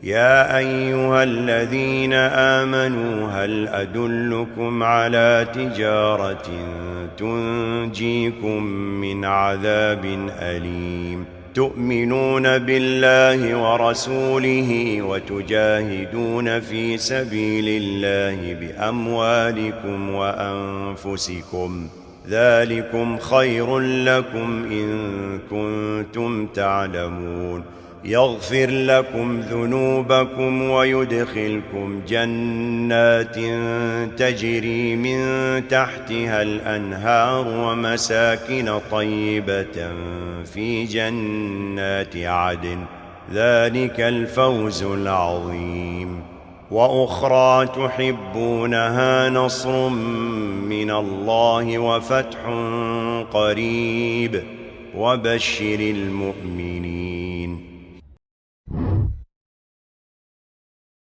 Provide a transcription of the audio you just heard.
يا أيها الذين آمنوا هل أدلكم على تجارة تنجيكم من عذاب أليم تؤمنون بالله ورسوله وتجاهدون في سبيل الله بأموالكم وأنفسكم ذلكم خير لكم إن كنتم تعلمون يغفر لكم ذنوبكم ويدخلكم جنات تجري من تحتها الأنهار ومساكن طيبة في جنات عدن ذلك الفوز العظيم وأخرى تحبونها نصر من الله وفتح قريب وبشر المؤمنين